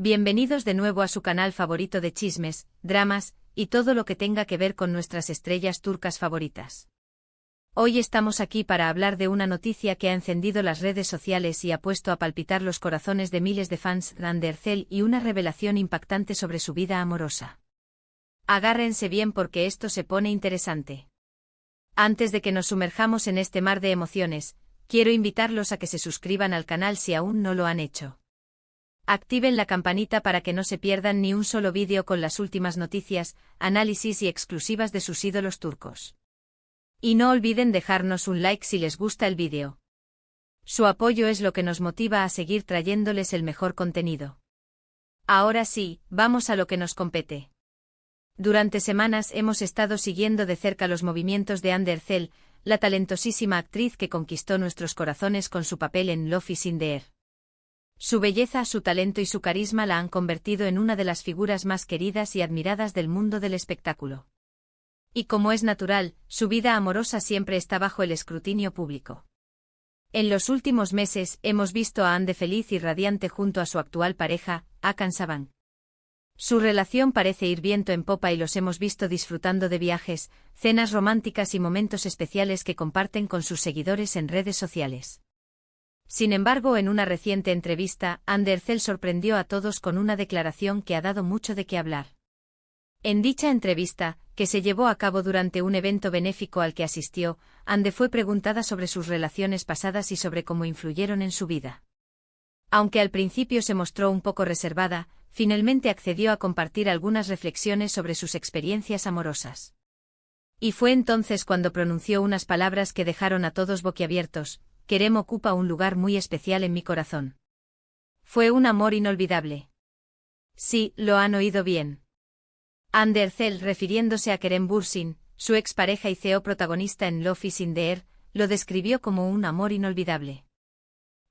Bienvenidos de nuevo a su canal favorito de chismes, dramas, y todo lo que tenga que ver con nuestras estrellas turcas favoritas. Hoy estamos aquí para hablar de una noticia que ha encendido las redes sociales y ha puesto a palpitar los corazones de miles de fans de Hande Erçel y una revelación impactante sobre su vida amorosa. Agárrense bien porque esto se pone interesante. Antes de que nos sumerjamos en este mar de emociones, quiero invitarlos a que se suscriban al canal si aún no lo han hecho. Activen la campanita para que no se pierdan ni un solo vídeo con las últimas noticias, análisis y exclusivas de sus ídolos turcos. Y no olviden dejarnos un like si les gusta el vídeo. Su apoyo es lo que nos motiva a seguir trayéndoles el mejor contenido. Ahora sí, vamos a lo que nos compete. Durante semanas hemos estado siguiendo de cerca los movimientos de Hande Erçel, la talentosísima actriz que conquistó nuestros corazones con su papel en Love is in the Air. Su belleza, su talento y su carisma la han convertido en una de las figuras más queridas y admiradas del mundo del espectáculo. Y como es natural, su vida amorosa siempre está bajo el escrutinio público. En los últimos meses hemos visto a Hande feliz y radiante junto a su actual pareja, Hakan Saban. Su relación parece ir viento en popa y los hemos visto disfrutando de viajes, cenas románticas y momentos especiales que comparten con sus seguidores en redes sociales. Sin embargo, en una reciente entrevista, Hande Erçel sorprendió a todos con una declaración que ha dado mucho de qué hablar. En dicha entrevista, que se llevó a cabo durante un evento benéfico al que asistió, Hande fue preguntada sobre sus relaciones pasadas y sobre cómo influyeron en su vida. Aunque al principio se mostró un poco reservada, finalmente accedió a compartir algunas reflexiones sobre sus experiencias amorosas. Y fue entonces cuando pronunció unas palabras que dejaron a todos boquiabiertos: Kerem ocupa un lugar muy especial en mi corazón. Fue un amor inolvidable. Sí, lo han oído bien. Hande Erçel, refiriéndose a Kerem Bürsin, su expareja y CEO protagonista en Love is in the Air, lo describió como un amor inolvidable.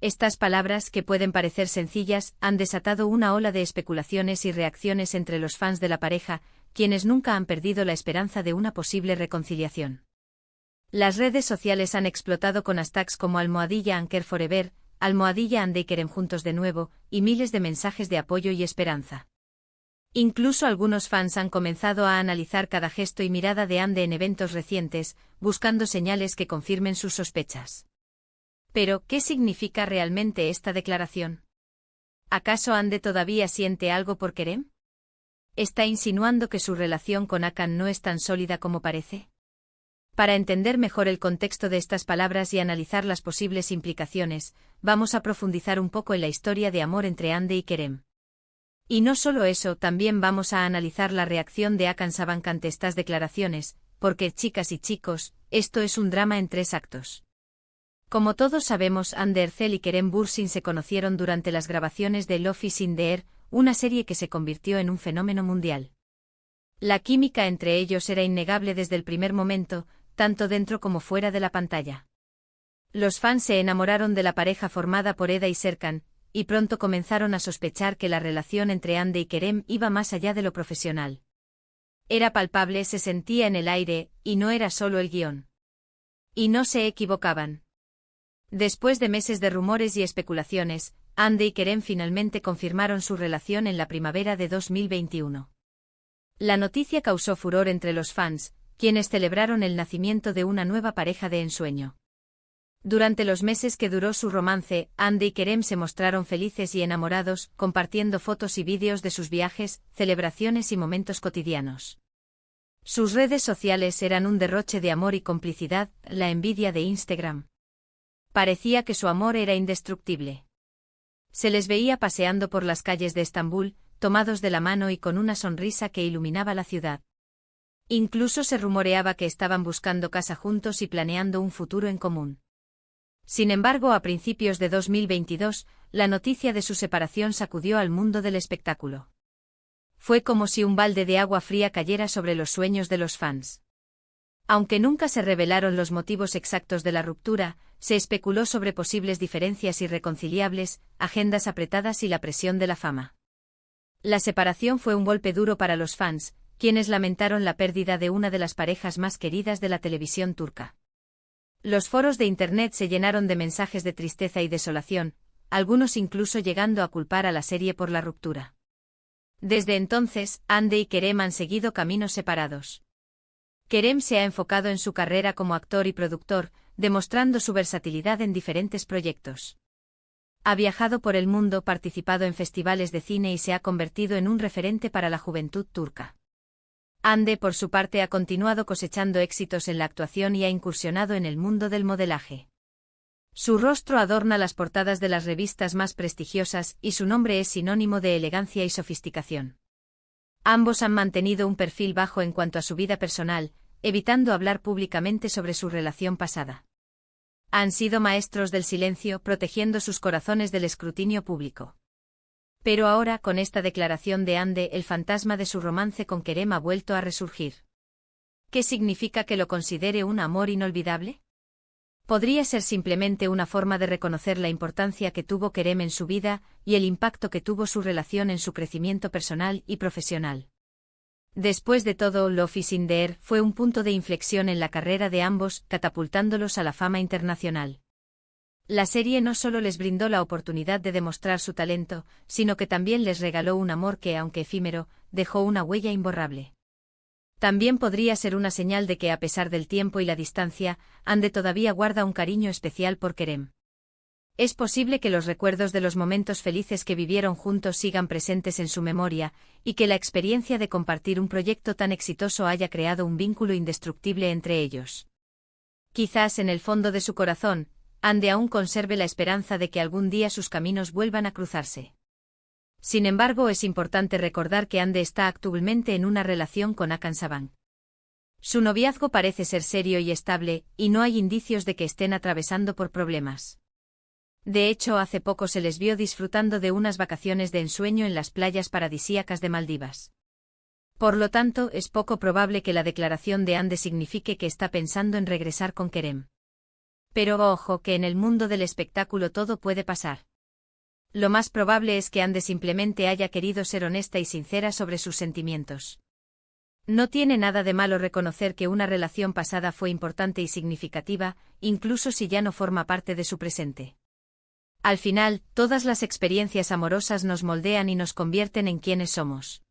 Estas palabras, que pueden parecer sencillas, han desatado una ola de especulaciones y reacciones entre los fans de la pareja, quienes nunca han perdido la esperanza de una posible reconciliación. Las redes sociales han explotado con hashtags como #Anker Forever, #Hande y Kerem juntos de nuevo, y miles de mensajes de apoyo y esperanza. Incluso algunos fans han comenzado a analizar cada gesto y mirada de Hande en eventos recientes, buscando señales que confirmen sus sospechas. Pero, ¿qué significa realmente esta declaración? ¿Acaso Hande todavía siente algo por Kerem? ¿Está insinuando que su relación con Hakan no es tan sólida como parece? Para entender mejor el contexto de estas palabras y analizar las posibles implicaciones, vamos a profundizar un poco en la historia de amor entre Hande y Kerem. Y no solo eso, también vamos a analizar la reacción de Hakan Saban ante estas declaraciones, porque, chicas y chicos, esto es un drama en 3 actos. Como todos sabemos, Hande Erçel y Kerem Bürsin se conocieron durante las grabaciones de Love is in the Air, una serie que se convirtió en un fenómeno mundial. La química entre ellos era innegable desde el primer momento, tanto dentro como fuera de la pantalla. Los fans se enamoraron de la pareja formada por Eda y Serkan, y pronto comenzaron a sospechar que la relación entre Hande y Kerem iba más allá de lo profesional. Era palpable, se sentía en el aire, y no era solo el guión. Y no se equivocaban. Después de meses de rumores y especulaciones, Hande y Kerem finalmente confirmaron su relación en la primavera de 2021. La noticia causó furor entre los fans, quienes celebraron el nacimiento de una nueva pareja de ensueño. Durante los meses que duró su romance, Hande y Kerem se mostraron felices y enamorados, compartiendo fotos y vídeos de sus viajes, celebraciones y momentos cotidianos. Sus redes sociales eran un derroche de amor y complicidad, la envidia de Instagram. Parecía que su amor era indestructible. Se les veía paseando por las calles de Estambul, tomados de la mano y con una sonrisa que iluminaba la ciudad. Incluso se rumoreaba que estaban buscando casa juntos y planeando un futuro en común. Sin embargo, a principios de 2022, la noticia de su separación sacudió al mundo del espectáculo. Fue como si un balde de agua fría cayera sobre los sueños de los fans. Aunque nunca se revelaron los motivos exactos de la ruptura, se especuló sobre posibles diferencias irreconciliables, agendas apretadas y la presión de la fama. La separación fue un golpe duro para los fans, quienes lamentaron la pérdida de una de las parejas más queridas de la televisión turca. Los foros de Internet se llenaron de mensajes de tristeza y desolación, algunos incluso llegando a culpar a la serie por la ruptura. Desde entonces, Ande y Kerem han seguido caminos separados. Kerem se ha enfocado en su carrera como actor y productor, demostrando su versatilidad en diferentes proyectos. Ha viajado por el mundo, participado en festivales de cine y se ha convertido en un referente para la juventud turca. Ande, por su parte, ha continuado cosechando éxitos en la actuación y ha incursionado en el mundo del modelaje. Su rostro adorna las portadas de las revistas más prestigiosas y su nombre es sinónimo de elegancia y sofisticación. Ambos han mantenido un perfil bajo en cuanto a su vida personal, evitando hablar públicamente sobre su relación pasada. Han sido maestros del silencio, protegiendo sus corazones del escrutinio público. Pero ahora, con esta declaración de Ande, el fantasma de su romance con Kerem ha vuelto a resurgir. ¿Qué significa que lo considere un amor inolvidable? Podría ser simplemente una forma de reconocer la importancia que tuvo Kerem en su vida y el impacto que tuvo su relación en su crecimiento personal y profesional. Después de todo, Love is in the Air fue un punto de inflexión en la carrera de ambos, catapultándolos a la fama internacional. La serie no solo les brindó la oportunidad de demostrar su talento, sino que también les regaló un amor que, aunque efímero, dejó una huella imborrable. También podría ser una señal de que, a pesar del tiempo y la distancia, Ande todavía guarda un cariño especial por Kerem. Es posible que los recuerdos de los momentos felices que vivieron juntos sigan presentes en su memoria, y que la experiencia de compartir un proyecto tan exitoso haya creado un vínculo indestructible entre ellos. Quizás en el fondo de su corazón, Ande aún conserve la esperanza de que algún día sus caminos vuelvan a cruzarse. Sin embargo, es importante recordar que Ande está actualmente en una relación con Hakan Saban. Su noviazgo parece ser serio y estable, y no hay indicios de que estén atravesando por problemas. De hecho, hace poco se les vio disfrutando de unas vacaciones de ensueño en las playas paradisíacas de Maldivas. Por lo tanto, es poco probable que la declaración de Ande signifique que está pensando en regresar con Kerem. Pero ojo, que en el mundo del espectáculo todo puede pasar. Lo más probable es que Ande simplemente haya querido ser honesta y sincera sobre sus sentimientos. No tiene nada de malo reconocer que una relación pasada fue importante y significativa, incluso si ya no forma parte de su presente. Al final, todas las experiencias amorosas nos moldean y nos convierten en quienes somos.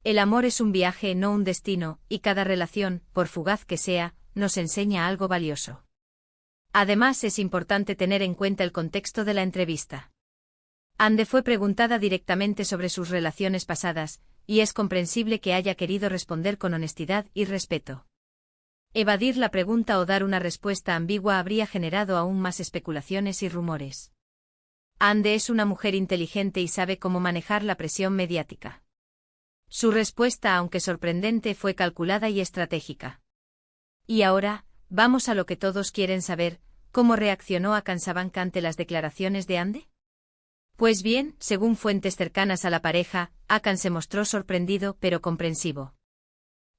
El amor es un viaje, no un destino, y cada relación, por fugaz que sea, nos enseña algo valioso. Además, es importante tener en cuenta el contexto de la entrevista. Ande fue preguntada directamente sobre sus relaciones pasadas, y es comprensible que haya querido responder con honestidad y respeto. Evadir la pregunta o dar una respuesta ambigua habría generado aún más especulaciones y rumores. Ande es una mujer inteligente y sabe cómo manejar la presión mediática. Su respuesta, aunque sorprendente, fue calculada y estratégica. Y ahora, vamos a lo que todos quieren saber: ¿cómo reaccionó Hakan Saban ante las declaraciones de Ande? Pues bien, según fuentes cercanas a la pareja, Hakan se mostró sorprendido pero comprensivo.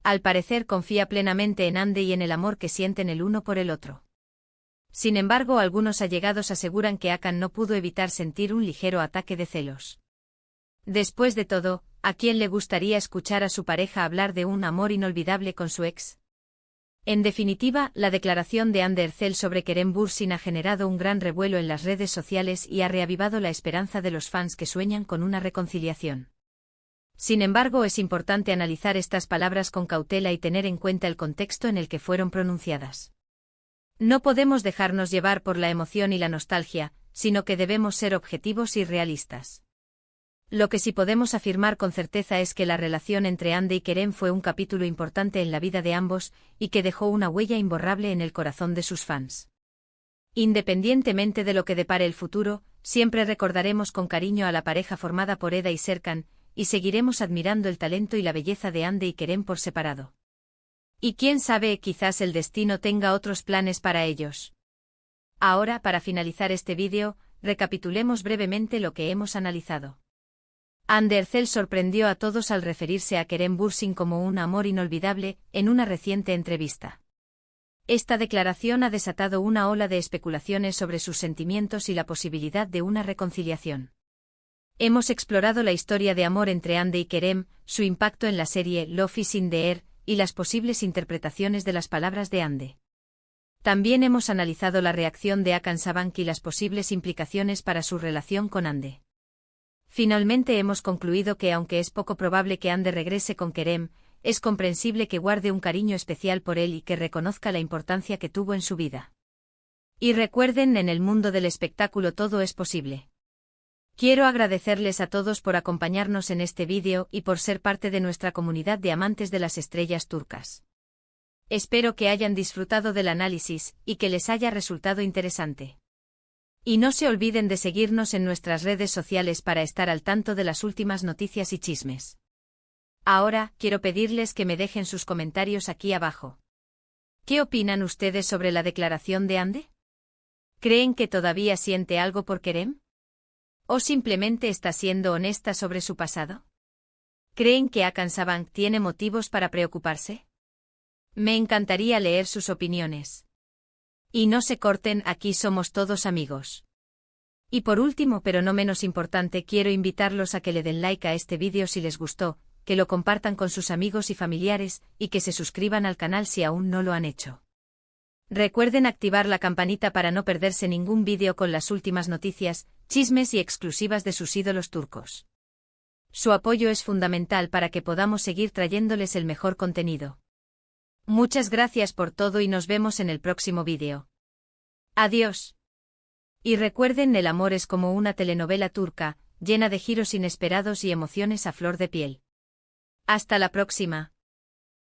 Al parecer confía plenamente en Ande y en el amor que sienten el uno por el otro. Sin embargo, algunos allegados aseguran que Hakan no pudo evitar sentir un ligero ataque de celos. Después de todo, ¿a quién le gustaría escuchar a su pareja hablar de un amor inolvidable con su ex? En definitiva, la declaración de Ande Erçel sobre Kerem Bürsin ha generado un gran revuelo en las redes sociales y ha reavivado la esperanza de los fans que sueñan con una reconciliación. Sin embargo, es importante analizar estas palabras con cautela y tener en cuenta el contexto en el que fueron pronunciadas. No podemos dejarnos llevar por la emoción y la nostalgia, sino que debemos ser objetivos y realistas. Lo que sí podemos afirmar con certeza es que la relación entre Ande y Kerem fue un capítulo importante en la vida de ambos, y que dejó una huella imborrable en el corazón de sus fans. Independientemente de lo que depare el futuro, siempre recordaremos con cariño a la pareja formada por Eda y Serkan, y seguiremos admirando el talento y la belleza de Ande y Kerem por separado. Y quién sabe, quizás el destino tenga otros planes para ellos. Ahora, para finalizar este vídeo, recapitulemos brevemente lo que hemos analizado. Ande Erçel sorprendió a todos al referirse a Kerem Bürsin como un amor inolvidable en una reciente entrevista. Esta declaración ha desatado una ola de especulaciones sobre sus sentimientos y la posibilidad de una reconciliación. Hemos explorado la historia de amor entre Ande y Kerem, su impacto en la serie Love is in the Air y las posibles interpretaciones de las palabras de Ande. También hemos analizado la reacción de Hakan Saban y las posibles implicaciones para su relación con Ande. Finalmente hemos concluido que aunque es poco probable que Ande regrese con Kerem, es comprensible que guarde un cariño especial por él y que reconozca la importancia que tuvo en su vida. Y recuerden, en el mundo del espectáculo todo es posible. Quiero agradecerles a todos por acompañarnos en este vídeo y por ser parte de nuestra comunidad de amantes de las estrellas turcas. Espero que hayan disfrutado del análisis y que les haya resultado interesante. Y no se olviden de seguirnos en nuestras redes sociales para estar al tanto de las últimas noticias y chismes. Ahora, quiero pedirles que me dejen sus comentarios aquí abajo. ¿Qué opinan ustedes sobre la declaración de Ande? ¿Creen que todavía siente algo por Kerem? ¿O simplemente está siendo honesta sobre su pasado? ¿Creen que Hakan Sabank tiene motivos para preocuparse? Me encantaría leer sus opiniones. Y no se corten, aquí somos todos amigos. Y por último, pero no menos importante, quiero invitarlos a que le den like a este vídeo si les gustó, que lo compartan con sus amigos y familiares, y que se suscriban al canal si aún no lo han hecho. Recuerden activar la campanita para no perderse ningún vídeo con las últimas noticias, chismes y exclusivas de sus ídolos turcos. Su apoyo es fundamental para que podamos seguir trayéndoles el mejor contenido. Muchas gracias por todo y nos vemos en el próximo vídeo. Adiós. Y recuerden, el amor es como una telenovela turca, llena de giros inesperados y emociones a flor de piel. Hasta la próxima.